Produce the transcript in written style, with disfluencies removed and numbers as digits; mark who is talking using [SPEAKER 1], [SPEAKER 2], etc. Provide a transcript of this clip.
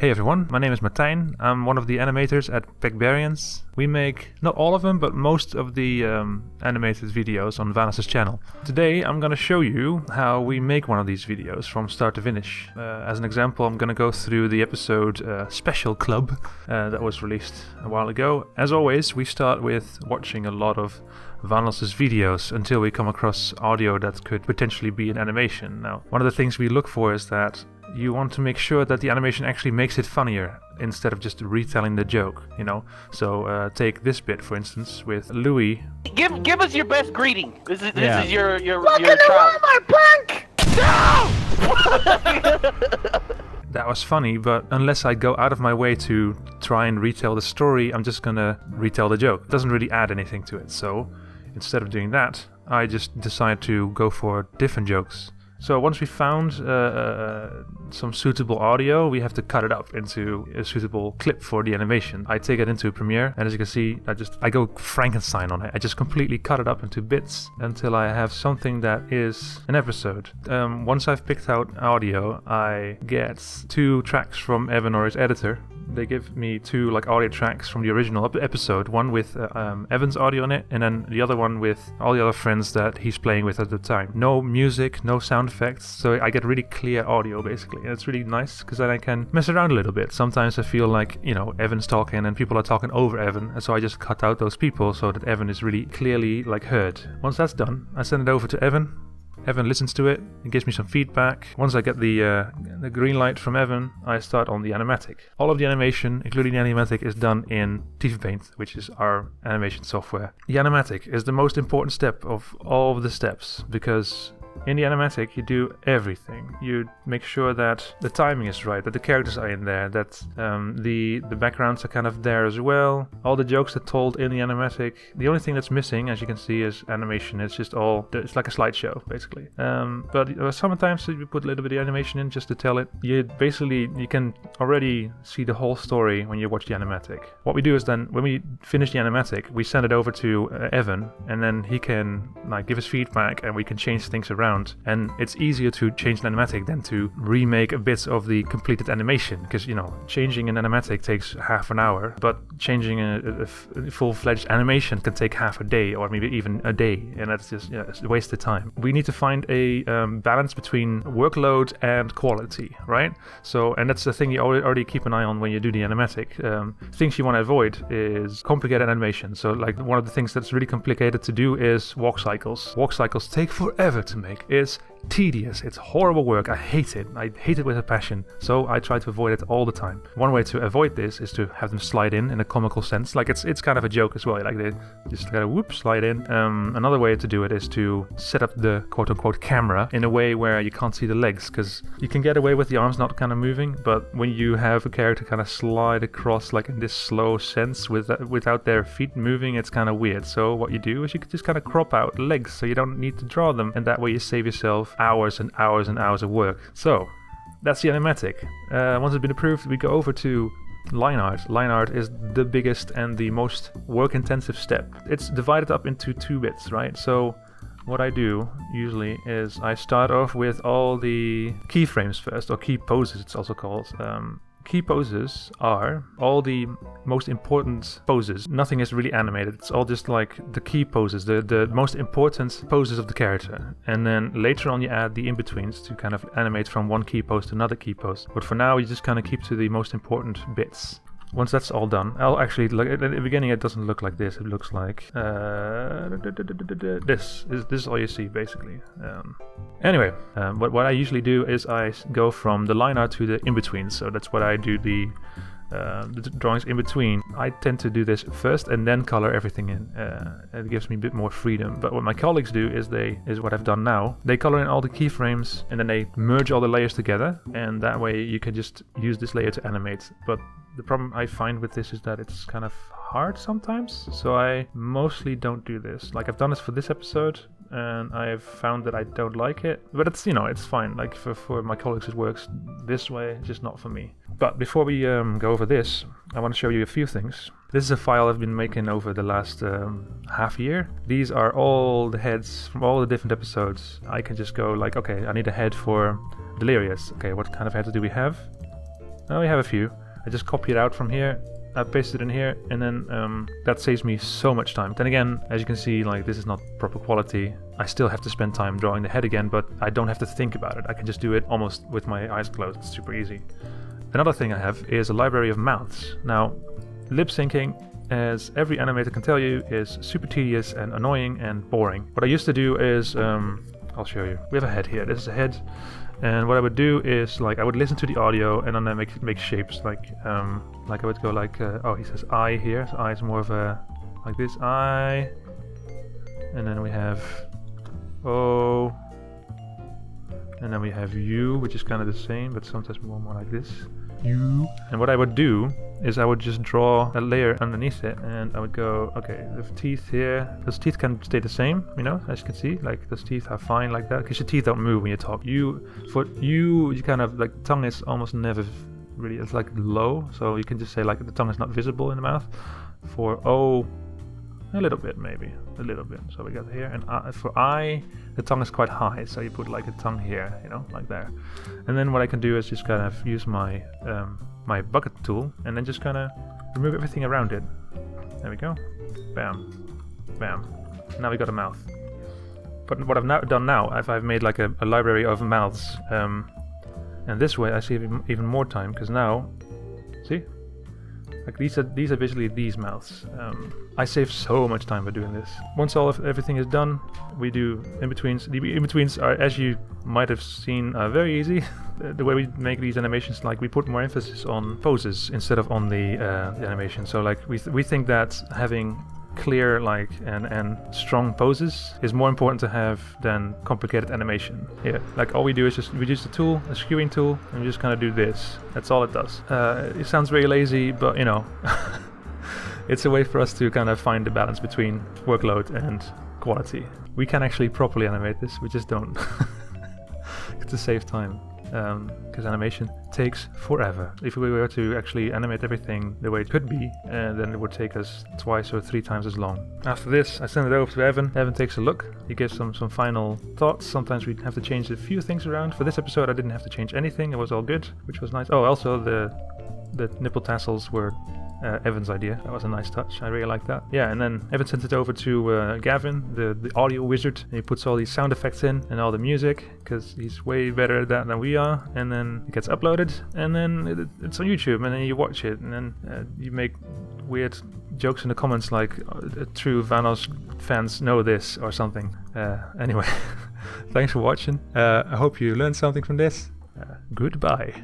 [SPEAKER 1] Hey everyone, my name is Martijn. I'm one of the animators at Pegbarians. We make, not all of them, but most of the animated videos on Vanoss's channel. Today I'm gonna show you how we make one of these videos from start to finish. As an example, I'm gonna go through the episode Special Club that was released a while ago. As always, we start with watching a lot of Vanoss's videos until we come across audio that could potentially be an animation. Now, one of the things we look for is that you want to make sure that the animation actually makes it funnier instead of just retelling the joke, you know? So take this bit, for instance, with Louis.
[SPEAKER 2] Give us your best greeting. This is your
[SPEAKER 3] Welcome to Walmart, punk!
[SPEAKER 2] No!
[SPEAKER 1] That was funny, but unless I go out of my way to try and retell the story, I'm just gonna retell the joke. It doesn't really add anything to it, so instead of doing that, I just decided to go for different jokes. So once we found some suitable audio, we have to cut it up into a suitable clip for the animation. I take it into Premiere, and as you can see, I go Frankenstein on it. I just completely cut it up into bits until I have something that is an episode. Once I've picked out audio, I get 2 tracks from Evan or his editor. They give me 2 audio tracks from the original episode, one with Evan's audio on it, and then the other one with all the other friends that he's playing with at the time. No music, no sound effects, so I get really clear audio basically, and it's really nice because then I can mess around a little bit. Sometimes I feel like, you know, Evan's talking and people are talking over Evan, and so I just cut out those people so that Evan is really clearly heard. Once that's done, I send it over to Evan. Evan listens to it and gives me some feedback. Once I get the green light from Evan, I start on the animatic. All of the animation, including the animatic, is done in TV Paint, which is our animation software. The animatic is the most important step of all of the steps because in the animatic, you do everything. You make sure that the timing is right, that the characters are in there, that the backgrounds are kind of there as well. All the jokes are told in the animatic. The only thing that's missing, as you can see, is animation. It's just it's like a slideshow, basically. But sometimes you put a little bit of animation in just to tell it. You can already see the whole story when you watch the animatic. What we do is then, when we finish the animatic, we send it over to Evan, and then he can give us feedback, and we can change things around. And it's easier to change an animatic than to remake a bit of the completed animation, because, you know, changing an animatic takes half an hour, but changing a full-fledged animation can take half a day or maybe even a day, and that's just, it's a waste of time. We need to find a balance between workload and quality, right? So, and that's the thing you already keep an eye on when you do the animatic. Things you want to avoid is complicated animation. So one of the things that's really complicated to do is walk cycles. Walk cycles take forever to make. It's tedious, it's horrible work. I hate it with a passion, so I try to avoid it all the time. One way to avoid this is to have them slide in a comical sense, it's kind of a joke as well, they just gotta whoop, slide in. Another way to do it is to set up the quote-unquote camera in a way where you can't see the legs, because you can get away with the arms not kind of moving, but when you have a character kind of slide across in this slow sense without their feet moving, it's kind of weird. So what you do is you can just kind of crop out legs so you don't need to draw them, and that way you save yourself hours and hours and hours of work. So that's the animatic. Once it's been approved, we go over to line art. Line art is the biggest and the most work-intensive step. It's divided up into 2 bits, right? So what I do usually is I start off with all the keyframes first, or key poses it's also called. Key poses are all the most important poses. Nothing is really animated. It's all just the key poses, the most important poses of the character. And then later on you add the in-betweens to kind of animate from one key pose to another key pose. But for now you just kind of keep to the most important bits. Once that's all done, I'll actually look at the beginning. It doesn't look like this. It looks like this is all you see basically. Anyway, what I usually do is I go from the line art to the in-between. So that's what I do, the drawings in between. I tend to do this first and then color everything in. It gives me a bit more freedom. But what my colleagues do is what I've done now. They color in all the keyframes and then they merge all the layers together, and that way you can just use this layer to animate. But the problem I find with this is that it's kind of hard sometimes, so I mostly don't do this. I've done this for this episode, and I've found that I don't like it, but it's, it's fine. For my colleagues it works this way, it's just not for me. But before we go over this, I want to show you a few things. This is a file I've been making over the last half year. These are all the heads from all the different episodes. I can just go okay, I need a head for Delirious. Okay, what kind of heads do we have? we have a few. I just copy it out from here, I paste it in here, and then that saves me so much time. Then again, as you can see, like this is not proper quality. I still have to spend time drawing the head again, but I don't have to think about it. I can just do it almost with my eyes closed. It's super easy. Another thing I have is a library of mouths. Now, lip syncing, as every animator can tell you, is super tedious and annoying and boring. What I used to do is, I'll show you. We have a head here. This is a head. And what I would do is, like, I would listen to the audio and then I make shapes. Like I would go like, oh, he says I here. So I is more of a, like this, I. And then we have O. And then we have U, which is kind of the same, but sometimes more like this. U. And what I would do is I would just draw a layer underneath it, and I would go, okay, the teeth here. Those teeth can stay the same, you know, as you can see. Like those teeth are fine like that, because your teeth don't move when you talk. You kind of like, tongue is almost never really, it's like low, so you can just say like the tongue is not visible in the mouth. For O, a little bit maybe, a little bit. So we got here, and for I, the tongue is quite high, so you put like a tongue here, you know, like there. And then what I can do is just kind of use my my bucket tool, and then just kind of remove everything around it. There we go. Bam, bam. Now we got a mouth. But what I've done now, I've made like a library of mouths, and this way I save even more time, because now, see? Like these are visually these mouths. I save so much time by doing this. Once everything is done, we do in-betweens. The in-betweens are, as you might have seen, very easy. The way we make these animations, like we put more emphasis on poses instead of on the animation. So like we think that having clear and strong poses is more important to have than complicated animation. Yeah, like all we do is just we use the tool, a skewing tool, and we just kind of do this. That's all it does. It sounds very lazy, but you know, it's a way for us to kind of find the balance between workload and quality. We can actually properly animate this, we just don't. To save time. Because animation takes forever. If we were to actually animate everything the way it could be, then it would take us 2 or 3 times as long. After this, I send it over to Evan. Evan takes a look. He gives some final thoughts. Sometimes we have to change a few things around. For this episode, I didn't have to change anything. It was all good, which was nice. Oh, also the nipple tassels were Evan's idea. That was a nice touch. I really like that. Yeah, and then Evan sent it over to Gavin, the audio wizard. And he puts all these sound effects in and all the music, because he's way better at that than we are. And then it gets uploaded, and then it's on YouTube, and then you watch it, and then you make weird jokes in the comments like true Vanoss fans know this or something. Anyway, thanks for watching. I hope you learned something from this. Goodbye.